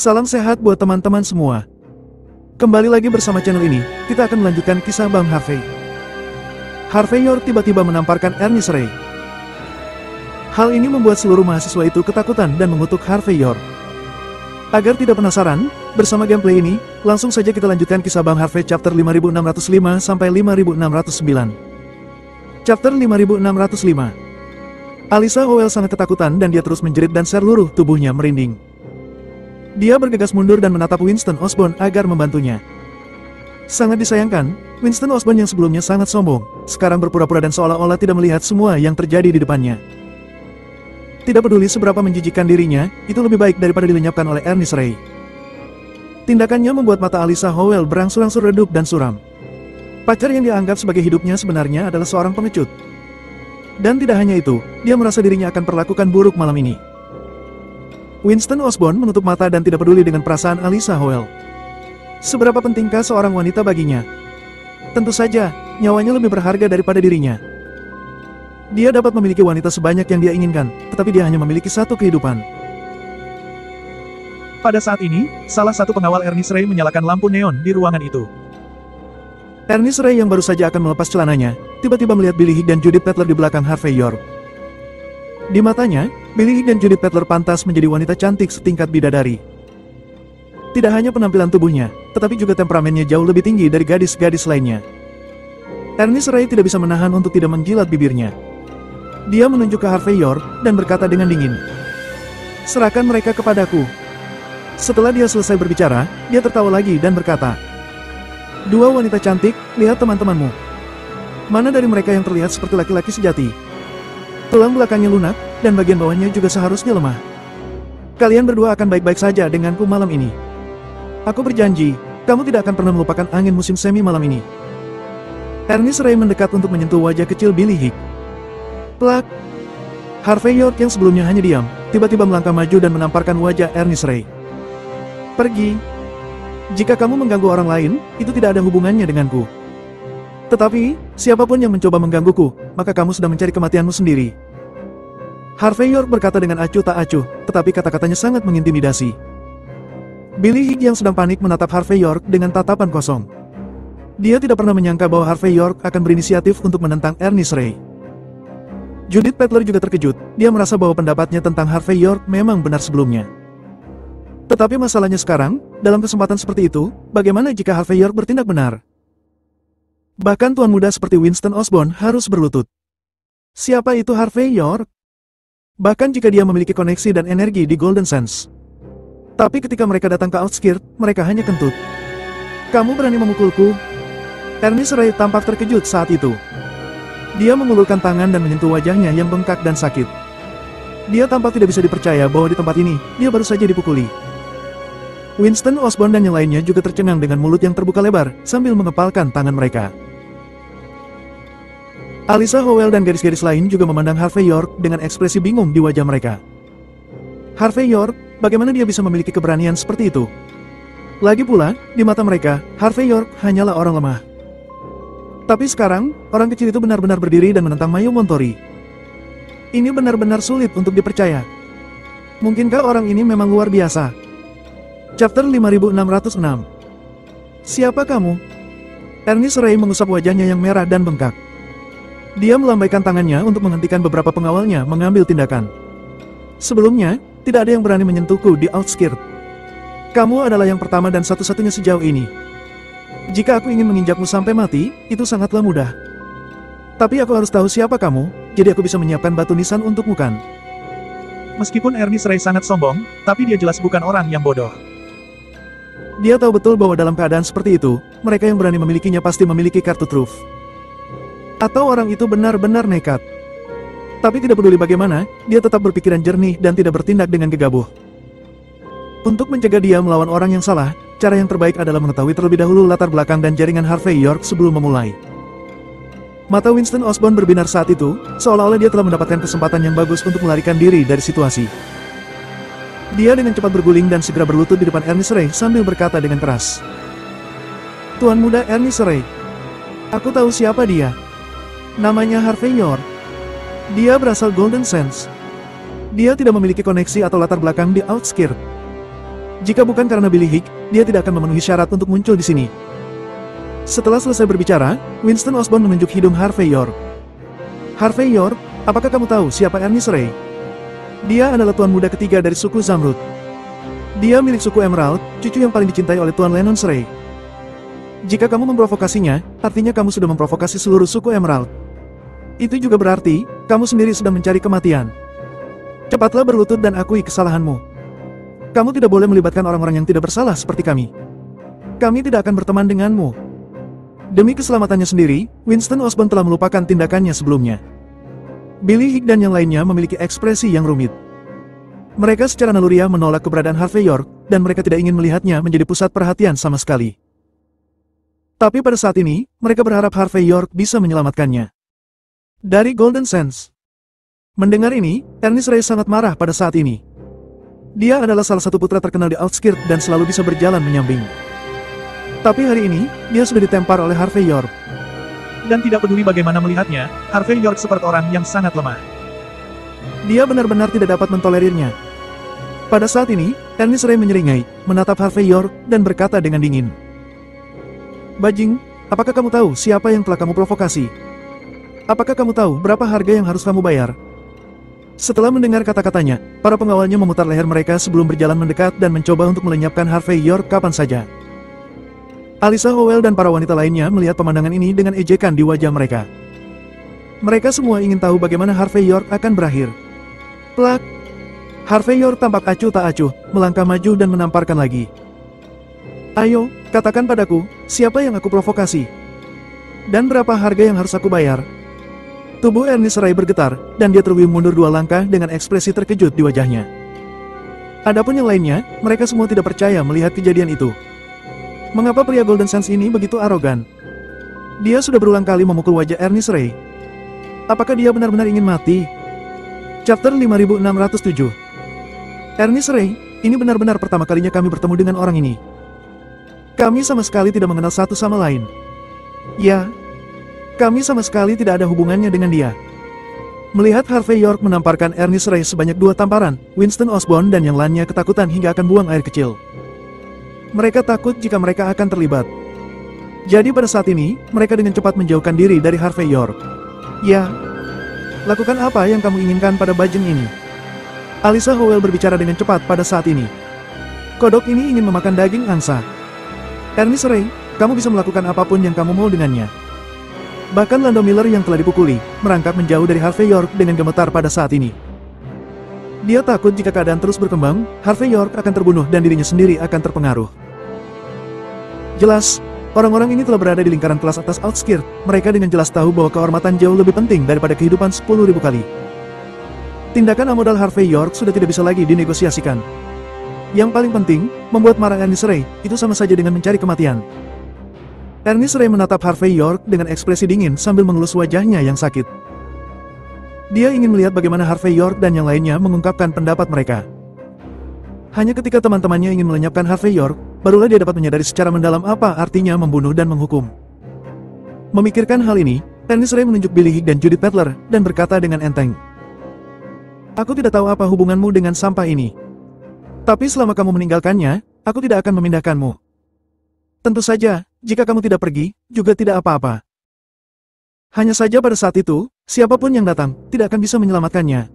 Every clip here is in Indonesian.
Salam sehat buat teman-teman semua. Kembali lagi bersama channel ini, kita akan melanjutkan kisah Bang Harvey. Harvey York tiba-tiba menamparkan Ernest Ray. Hal ini membuat seluruh mahasiswa itu ketakutan dan mengutuk Harvey York. Agar tidak penasaran, bersama gameplay ini, langsung saja kita lanjutkan kisah Bang Harvey chapter 5605 sampai 5609. Chapter 5605. Alyssa Howell sangat ketakutan dan dia terus menjerit dan seluruh tubuhnya merinding. Dia bergegas mundur dan menatap Winston Osborn agar membantunya. Sangat disayangkan, Winston Osborn yang sebelumnya sangat sombong, sekarang berpura-pura dan seolah-olah tidak melihat semua yang terjadi di depannya. Tidak peduli seberapa menjijikkan dirinya, itu lebih baik daripada dilenyapkan oleh Ernest Ray. Tindakannya membuat mata Alyssa Howell berangsur-angsur redup dan suram. Pacar yang dianggap sebagai hidupnya sebenarnya adalah seorang pengecut. Dan tidak hanya itu, dia merasa dirinya akan perlakukan buruk malam ini. Winston Osborn menutup mata dan tidak peduli dengan perasaan Alyssa Howell. Seberapa pentingkah seorang wanita baginya? Tentu saja, nyawanya lebih berharga daripada dirinya. Dia dapat memiliki wanita sebanyak yang dia inginkan, tetapi dia hanya memiliki satu kehidupan. Pada saat ini, salah satu pengawal Ernest Ray menyalakan lampu neon di ruangan itu. Ernest Ray yang baru saja akan melepas celananya, tiba-tiba melihat Billy Higg dan Judith Butler di belakang Harvey York. Di matanya, Billy Higg dan Judith Butler pantas menjadi wanita cantik setingkat bidadari. Tidak hanya penampilan tubuhnya, tetapi juga temperamennya jauh lebih tinggi dari gadis-gadis lainnya. Ernest Ray tidak bisa menahan untuk tidak menjilat bibirnya. Dia menunjuk ke Harvey York dan berkata dengan dingin, "Serahkan mereka kepadaku." Setelah dia selesai berbicara, dia tertawa lagi dan berkata, "Dua wanita cantik, lihat teman-temanmu. Mana dari mereka yang terlihat seperti laki-laki sejati? Tulang belakangnya lunak, dan bagian bawahnya juga seharusnya lemah. Kalian berdua akan baik-baik saja denganku malam ini. Aku berjanji, kamu tidak akan pernah melupakan angin musim semi malam ini." Ernest Ray mendekat untuk menyentuh wajah kecil Billy Higg. Plak! Harvey York yang sebelumnya hanya diam, tiba-tiba melangkah maju dan menamparkan wajah Ernest Ray. "Pergi. Jika kamu mengganggu orang lain, itu tidak ada hubungannya denganku. Tetapi, siapapun yang mencoba menggangguku, maka kamu sudah mencari kematianmu sendiri." Harvey York berkata dengan acuh tak acuh, tetapi kata-katanya sangat mengintimidasi. Billy Higg yang sedang panik menatap Harvey York dengan tatapan kosong. Dia tidak pernah menyangka bahwa Harvey York akan berinisiatif untuk menentang Ernest Ray. Judith Butler juga terkejut, dia merasa bahwa pendapatnya tentang Harvey York memang benar sebelumnya. Tetapi masalahnya sekarang, dalam kesempatan seperti itu, bagaimana jika Harvey York bertindak benar? Bahkan tuan muda seperti Winston Osborn harus berlutut. Siapa itu Harvey York? Bahkan jika dia memiliki koneksi dan energi di Golden Sands. Tapi ketika mereka datang ke Outskirt, mereka hanya kentut. "Kamu berani memukulku?" Ernest Ray tampak terkejut saat itu. Dia mengulurkan tangan dan menyentuh wajahnya yang bengkak dan sakit. Dia tampak tidak bisa dipercaya bahwa di tempat ini, dia baru saja dipukuli. Winston Osborn dan yang lainnya juga tercengang dengan mulut yang terbuka lebar, sambil mengepalkan tangan mereka. Alyssa Howell dan gadis-gadis lain juga memandang Harvey York dengan ekspresi bingung di wajah mereka. Harvey York, bagaimana dia bisa memiliki keberanian seperti itu? Lagi pula, di mata mereka, Harvey York hanyalah orang lemah. Tapi sekarang, orang kecil itu benar-benar berdiri dan menentang Mayu Montori. Ini benar-benar sulit untuk dipercaya. Mungkinkah orang ini memang luar biasa? Chapter 5606. Siapa kamu? Ernest Ray mengusap wajahnya yang merah dan bengkak. Dia melambaikan tangannya untuk menghentikan beberapa pengawalnya mengambil tindakan. Sebelumnya, tidak ada yang berani menyentuhku di Outskirt. Kamu adalah yang pertama dan satu-satunya sejauh ini. Jika aku ingin menginjakmu sampai mati, itu sangatlah mudah. Tapi aku harus tahu siapa kamu, jadi aku bisa menyiapkan batu nisan untukmu kan? Meskipun Ernest Ray sangat sombong, tapi dia jelas bukan orang yang bodoh. Dia tahu betul bahwa dalam keadaan seperti itu, mereka yang berani memilikinya pasti memiliki kartu truf. Atau orang itu benar-benar nekat. Tapi tidak peduli bagaimana, dia tetap berpikiran jernih dan tidak bertindak dengan gegabah. Untuk mencegah dia melawan orang yang salah, cara yang terbaik adalah mengetahui terlebih dahulu latar belakang dan jaringan Harvey York sebelum memulai. Mata Winston Osborn berbinar saat itu, seolah-olah dia telah mendapatkan kesempatan yang bagus untuk melarikan diri dari situasi. Dia dengan cepat berguling dan segera berlutut di depan Ernest Ray sambil berkata dengan keras, "Tuan muda Ernest Ray, aku tahu siapa dia. Namanya Harvey York. Dia berasal Golden Sands. Dia tidak memiliki koneksi atau latar belakang di Outskirt. Jika bukan karena Billy Higg, dia tidak akan memenuhi syarat untuk muncul di sini. Setelah selesai berbicara, Winston Osborn menunjuk hidung Harvey York. Harvey York, apakah kamu tahu siapa Ernest Ray? Dia adalah tuan muda ketiga dari suku Zamrud. Dia milik suku Emerald, cucu yang paling dicintai oleh Tuan Lennon Ray. Jika kamu memprovokasinya, artinya kamu sudah memprovokasi seluruh suku Emerald. Itu juga berarti, kamu sendiri sedang mencari kematian. Cepatlah berlutut dan akui kesalahanmu. Kamu tidak boleh melibatkan orang-orang yang tidak bersalah seperti kami. Kami tidak akan berteman denganmu. Demi keselamatannya sendiri, Winston Osborn telah melupakan tindakannya sebelumnya. Billy Higg dan yang lainnya memiliki ekspresi yang rumit. Mereka secara naluriah menolak keberadaan Harvey York, dan mereka tidak ingin melihatnya menjadi pusat perhatian sama sekali. Tapi pada saat ini, mereka berharap Harvey York bisa menyelamatkannya. Dari Golden Sands. Mendengar ini, Ernest Ray sangat marah pada saat ini. Dia adalah salah satu putra terkenal di Outskirt dan selalu bisa berjalan menyamping. Tapi hari ini, dia sudah ditempar oleh Harvey York. Dan tidak peduli bagaimana melihatnya, Harvey York seperti orang yang sangat lemah. Dia benar-benar tidak dapat mentolerirnya. Pada saat ini, Ernest Ray menyeringai, menatap Harvey York, dan berkata dengan dingin. Bajing, apakah kamu tahu siapa yang telah kamu provokasi? Apakah kamu tahu berapa harga yang harus kamu bayar? Setelah mendengar kata-katanya, para pengawalnya memutar leher mereka sebelum berjalan mendekat dan mencoba untuk melenyapkan Harvey York kapan saja. Alyssa Howell dan para wanita lainnya melihat pemandangan ini dengan ejekan di wajah mereka. Mereka semua ingin tahu bagaimana Harvey York akan berakhir. Plak! Harvey York tampak acuh tak acuh, melangkah maju dan menamparkan lagi. Ayo, katakan padaku, siapa yang aku provokasi? Dan berapa harga yang harus aku bayar? Tubuh Ernest Ray bergetar, dan dia terhuyung mundur 2 langkah dengan ekspresi terkejut di wajahnya. Adapun yang lainnya, mereka semua tidak percaya melihat kejadian itu. Mengapa pria Golden Sands ini begitu arogan? Dia sudah berulang kali memukul wajah Ernest Ray. Apakah dia benar-benar ingin mati? Chapter 5607. Ernest Ray, ini benar-benar pertama kalinya kami bertemu dengan orang ini. Kami sama sekali tidak mengenal satu sama lain. Ya, kami sama sekali tidak ada hubungannya dengan dia. Melihat Harvey York menamparkan Ernest Ray sebanyak 2 tamparan, Winston Osborn dan yang lainnya ketakutan hingga akan buang air kecil. Mereka takut jika mereka akan terlibat. Jadi pada saat ini, mereka dengan cepat menjauhkan diri dari Harvey York. Ya, lakukan apa yang kamu inginkan pada bajeng ini. Alyssa Howell berbicara dengan cepat pada saat ini. Kodok ini ingin memakan daging angsa. Ernest Ray, kamu bisa melakukan apapun yang kamu mau dengannya. Bahkan Lando Miller yang telah dipukuli, merangkak menjauh dari Harvey York dengan gemetar pada saat ini. Dia takut jika keadaan terus berkembang, Harvey York akan terbunuh dan dirinya sendiri akan terpengaruh. Jelas, orang-orang ini telah berada di lingkaran kelas atas Outskirt, mereka dengan jelas tahu bahwa kehormatan jauh lebih penting daripada kehidupan 10.000 kali. Tindakan amodal Harvey York sudah tidak bisa lagi dinegosiasikan. Yang paling penting, membuat marah Ernest Ray, itu sama saja dengan mencari kematian. Ernest Ray menatap Harvey York dengan ekspresi dingin sambil mengelus wajahnya yang sakit. Dia ingin melihat bagaimana Harvey York dan yang lainnya mengungkapkan pendapat mereka. Hanya ketika teman-temannya ingin melenyapkan Harvey York, barulah dia dapat menyadari secara mendalam apa artinya membunuh dan menghukum. Memikirkan hal ini, Ernest Ray menunjuk Billy Higg dan Judith Butler, dan berkata dengan enteng. Aku tidak tahu apa hubunganmu dengan sampah ini. Tapi selama kamu meninggalkannya, aku tidak akan memindahkanmu. Tentu saja, jika kamu tidak pergi, juga tidak apa-apa. Hanya saja pada saat itu, siapapun yang datang, tidak akan bisa menyelamatkannya.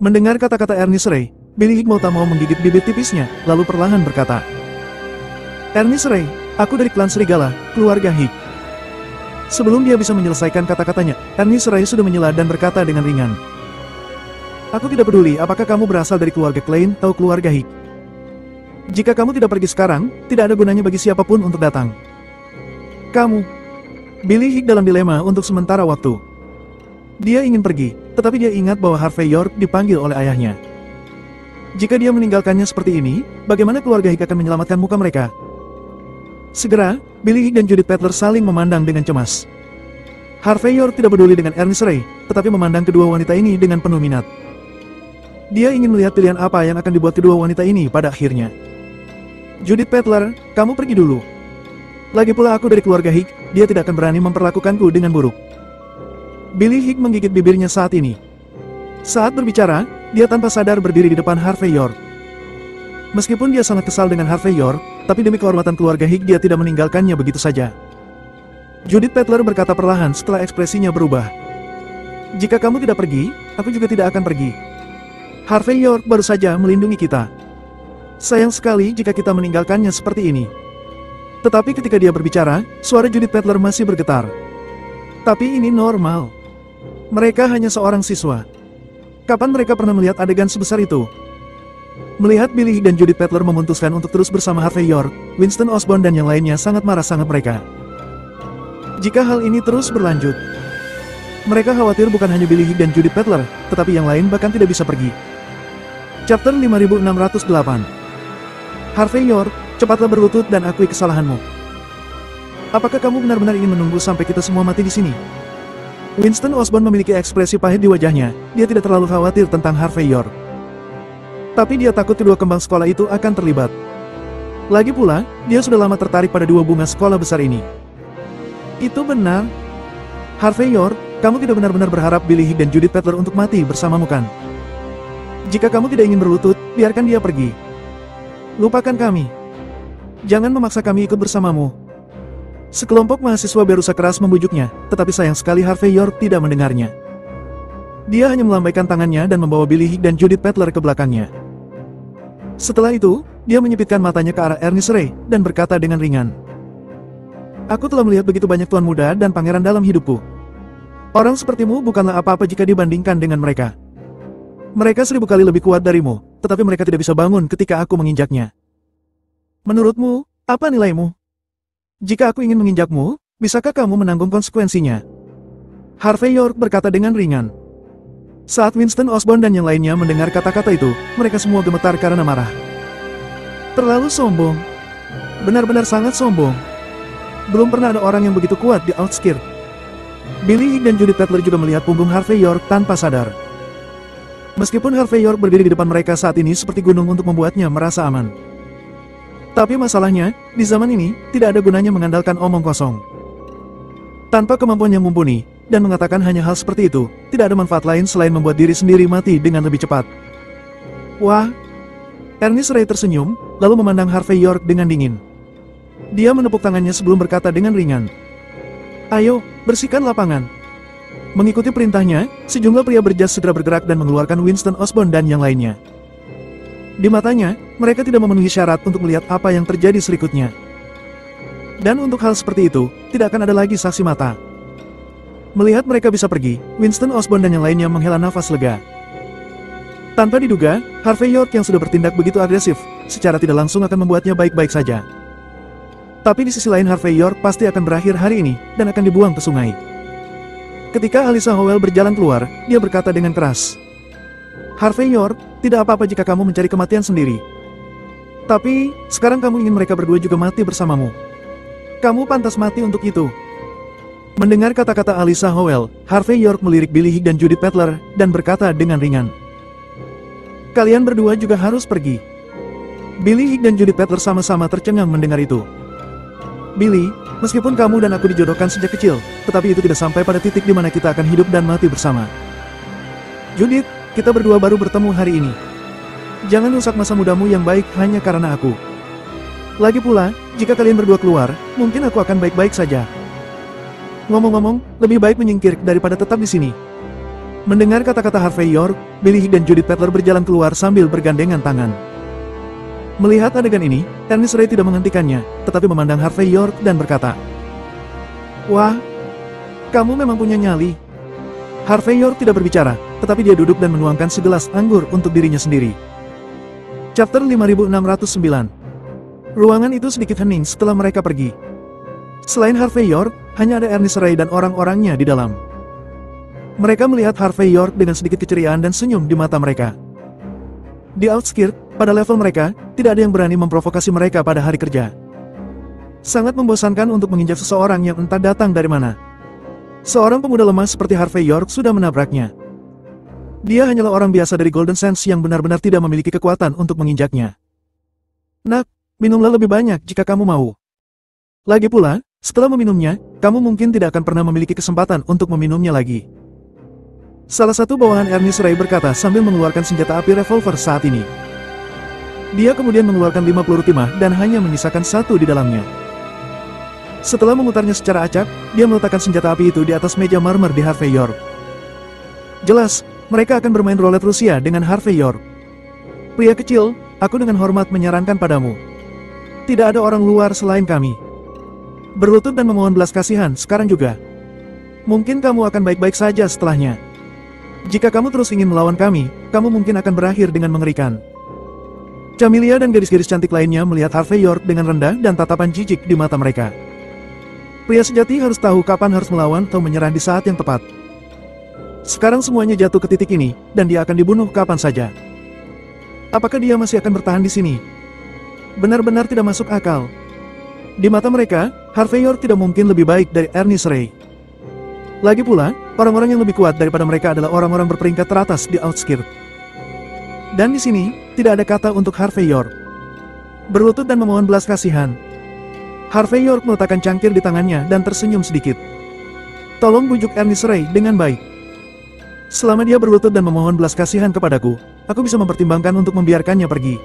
Mendengar kata-kata Ernest Ray, Billy Higg mau tak mau menggigit bibir tipisnya, lalu perlahan berkata. Ernest Ray, aku dari klan Serigala, keluarga Higg. Sebelum dia bisa menyelesaikan kata-katanya, Ernest Ray sudah menyela dan berkata dengan ringan. Aku tidak peduli apakah kamu berasal dari keluarga Klein atau keluarga Higg. Jika kamu tidak pergi sekarang, tidak ada gunanya bagi siapapun untuk datang. Kamu. Billy Higg dalam dilema untuk sementara waktu. Dia ingin pergi, tetapi dia ingat bahwa Harvey York dipanggil oleh ayahnya. Jika dia meninggalkannya seperti ini, bagaimana keluarga Higg akan menyelamatkan muka mereka? Segera, Billy Higg dan Judith Butler saling memandang dengan cemas. Harvey York tidak peduli dengan Ernest Ray, tetapi memandang kedua wanita ini dengan penuh minat. Dia ingin melihat pilihan apa yang akan dibuat kedua wanita ini pada akhirnya. Judith Butler, kamu pergi dulu. Lagi pula aku dari keluarga Higg, dia tidak akan berani memperlakukanku dengan buruk. Billy Higg menggigit bibirnya saat ini. Saat berbicara, dia tanpa sadar berdiri di depan Harvey York. Meskipun dia sangat kesal dengan Harvey York, tapi demi kehormatan keluarga Higg dia tidak meninggalkannya begitu saja. Judith Petler berkata perlahan setelah ekspresinya berubah. Jika kamu tidak pergi, aku juga tidak akan pergi. Harvey York baru saja melindungi kita. Sayang sekali jika kita meninggalkannya seperti ini. Tetapi ketika dia berbicara, suara Judith Petler masih bergetar. Tapi ini normal. Mereka hanya seorang siswa. Kapan mereka pernah melihat adegan sebesar itu? Melihat Billy Higg dan Judith Petler memutuskan untuk terus bersama Harvey York, Winston Osborn dan yang lainnya sangat marah mereka. Jika hal ini terus berlanjut, mereka khawatir bukan hanya Billy Higg dan Judith Petler, tetapi yang lain bahkan tidak bisa pergi. Chapter 5608. Harvey York, cepatlah berlutut dan akui kesalahanmu. Apakah kamu benar-benar ingin menunggu sampai kita semua mati di sini? Winston Osborn memiliki ekspresi pahit di wajahnya, dia tidak terlalu khawatir tentang Harvey York. Tapi dia takut kedua kembang sekolah itu akan terlibat. Lagi pula, dia sudah lama tertarik pada dua bunga sekolah besar ini. Itu benar. Harvey York, kamu tidak benar-benar berharap Billy Higg dan Judith Petler untuk mati bersamamu kan? Jika kamu tidak ingin berlutut, biarkan dia pergi. Lupakan kami. Jangan memaksa kami ikut bersamamu. Sekelompok mahasiswa berusaha keras membujuknya, tetapi sayang sekali Harvey York tidak mendengarnya. Dia hanya melambaikan tangannya dan membawa Billy Higg dan Judith Petler ke belakangnya. Setelah itu, dia menyipitkan matanya ke arah Ernest Ray dan berkata dengan ringan. Aku telah melihat begitu banyak tuan muda dan pangeran dalam hidupku. Orang sepertimu bukanlah apa-apa jika dibandingkan dengan mereka. Mereka 1000 kali lebih kuat darimu, tetapi mereka tidak bisa bangun ketika aku menginjaknya. Menurutmu, apa nilaimu? Jika aku ingin menginjakmu, bisakah kamu menanggung konsekuensinya? Harvey York berkata dengan ringan. Saat Winston Osborn dan yang lainnya mendengar kata-kata itu, mereka semua gemetar karena marah. Terlalu sombong. Benar-benar sangat sombong. Belum pernah ada orang yang begitu kuat di Outskirt. Billy Higg dan Judith Petler juga melihat punggung Harvey York tanpa sadar. Meskipun Harvey York berdiri di depan mereka saat ini seperti gunung untuk membuatnya merasa aman. Tapi masalahnya, di zaman ini, tidak ada gunanya mengandalkan omong kosong. Tanpa kemampuan yang mumpuni, dan mengatakan hanya hal seperti itu, tidak ada manfaat lain selain membuat diri sendiri mati dengan lebih cepat. Wah! Ernest Ray tersenyum, lalu memandang Harvey York dengan dingin. Dia menepuk tangannya sebelum berkata dengan ringan. Ayo, bersihkan lapangan. Mengikuti perintahnya, sejumlah pria berjas segera bergerak dan mengeluarkan Winston Osborn dan yang lainnya. Di matanya, mereka tidak memenuhi syarat untuk melihat apa yang terjadi berikutnya. Dan untuk hal seperti itu, tidak akan ada lagi saksi mata. Melihat mereka bisa pergi, Winston Osborn dan yang lainnya menghela nafas lega. Tanpa diduga, Harvey York yang sudah bertindak begitu agresif, secara tidak langsung akan membuatnya baik-baik saja. Tapi di sisi lain Harvey York pasti akan berakhir hari ini, dan akan dibuang ke sungai. Ketika Alyssa Howell berjalan keluar, dia berkata dengan keras. Harvey York, tidak apa-apa jika kamu mencari kematian sendiri. Tapi, sekarang kamu ingin mereka berdua juga mati bersamamu. Kamu pantas mati untuk itu. Mendengar kata-kata Alyssa Howell, Harvey York melirik Billy Higg dan Judith Petler, dan berkata dengan ringan. Kalian berdua juga harus pergi. Billy Higg dan Judith Petler sama-sama tercengang mendengar itu. Billy, meskipun kamu dan aku dijodohkan sejak kecil, tetapi itu tidak sampai pada titik di mana kita akan hidup dan mati bersama. Judith, kita berdua baru bertemu hari ini. Jangan rusak masa mudamu yang baik hanya karena aku. Lagi pula, jika kalian berdua keluar, mungkin aku akan baik-baik saja. Ngomong-ngomong, lebih baik menyingkir daripada tetap di sini. Mendengar kata-kata Harvey York, Billy Higg dan Judith Petler berjalan keluar sambil bergandengan tangan. Melihat adegan ini, Ernest Ray tidak menghentikannya, tetapi memandang Harvey York dan berkata, Wah, kamu memang punya nyali. Harvey York tidak berbicara, tetapi dia duduk dan menuangkan segelas anggur untuk dirinya sendiri. Chapter 5609. Ruangan itu sedikit hening setelah mereka pergi. Selain Harvey York, hanya ada Ernest Ray dan orang-orangnya di dalam. Mereka melihat Harvey York dengan sedikit keceriaan dan senyum di mata mereka. Di Outskirt, pada level mereka, tidak ada yang berani memprovokasi mereka pada hari kerja. Sangat membosankan untuk menginjak seseorang yang entah datang dari mana. Seorang pemuda lemah seperti Harvey York sudah menabraknya. Dia hanyalah orang biasa dari Golden Sands yang benar-benar tidak memiliki kekuatan untuk menginjaknya. Nak, minumlah lebih banyak jika kamu mau. Lagi pula, setelah meminumnya, kamu mungkin tidak akan pernah memiliki kesempatan untuk meminumnya lagi. Salah satu bawahan Ernest Ray berkata sambil mengeluarkan senjata api revolver saat ini. Dia kemudian mengeluarkan 5 peluru timah dan hanya menyisakan 1 di dalamnya. Setelah memutarnya secara acak, dia meletakkan senjata api itu di atas meja marmer di Harvey York. Jelas, mereka akan bermain roulette Rusia dengan Harvey York. Pria kecil, aku dengan hormat menyarankan padamu. Tidak ada orang luar selain kami. Berlutut dan memohon belas kasihan sekarang juga. Mungkin kamu akan baik-baik saja setelahnya. Jika kamu terus ingin melawan kami, kamu mungkin akan berakhir dengan mengerikan. Camelia dan gadis-gadis cantik lainnya melihat Harvey York dengan rendah dan tatapan jijik di mata mereka. Pria sejati harus tahu kapan harus melawan atau menyerah di saat yang tepat. Sekarang semuanya jatuh ke titik ini, dan dia akan dibunuh kapan saja. Apakah dia masih akan bertahan di sini? Benar-benar tidak masuk akal. Di mata mereka, Harvey York tidak mungkin lebih baik dari Ernest Ray. Lagi pula, orang-orang yang lebih kuat daripada mereka adalah orang-orang berperingkat teratas di Outskirt. Dan di sini, tidak ada kata untuk Harvey York. Berlutut dan memohon belas kasihan. Harvey York meletakkan cangkir di tangannya dan tersenyum sedikit. Tolong bujuk Ernest Ray dengan baik. Selama dia berlutut dan memohon belas kasihan kepadaku, aku bisa mempertimbangkan untuk membiarkannya pergi.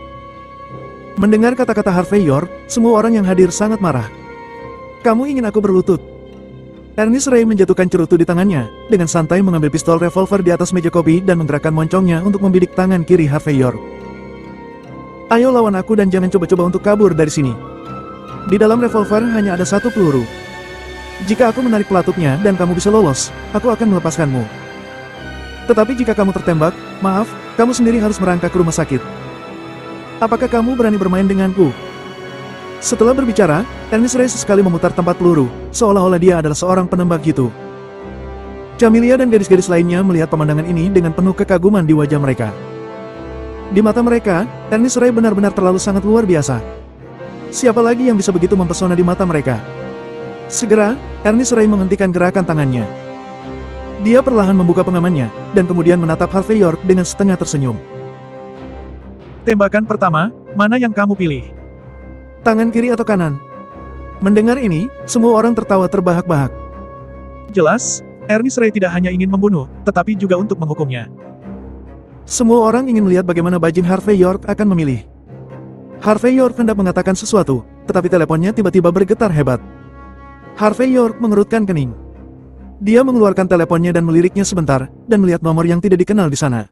Mendengar kata-kata Harvey York, semua orang yang hadir sangat marah. Kamu ingin aku berlutut? Ernest Ray menjatuhkan cerutu di tangannya, dengan santai mengambil pistol revolver di atas meja kopi dan menggerakkan moncongnya untuk membidik tangan kiri Harvey York. Ayo lawan aku dan jangan coba-coba untuk kabur dari sini. Di dalam revolver hanya ada 1 peluru. Jika aku menarik pelatutnya dan kamu bisa lolos, aku akan melepaskanmu. Tetapi jika kamu tertembak, maaf, kamu sendiri harus merangkak ke rumah sakit. Apakah kamu berani bermain denganku? Setelah berbicara, Ernest Ray sesekali memutar tempat peluru, seolah-olah dia adalah seorang penembak gitu. Camelia dan gadis-gadis lainnya melihat pemandangan ini dengan penuh kekaguman di wajah mereka. Di mata mereka, Ernest Ray benar-benar terlalu sangat luar biasa. Siapa lagi yang bisa begitu mempesona di mata mereka? Segera, Ernest Ray menghentikan gerakan tangannya. Dia perlahan membuka pengamannya, dan kemudian menatap Harvey York dengan setengah tersenyum. Tembakan pertama, mana yang kamu pilih? Tangan kiri atau kanan? Mendengar ini, semua orang tertawa terbahak-bahak. Jelas, Ernest Ray tidak hanya ingin membunuh, tetapi juga untuk menghukumnya. Semua orang ingin melihat bagaimana bajing Harvey York akan memilih. Harvey York hendak mengatakan sesuatu, tetapi teleponnya tiba-tiba bergetar hebat. Harvey York mengerutkan kening. Dia mengeluarkan teleponnya dan meliriknya sebentar, dan melihat nomor yang tidak dikenal di sana.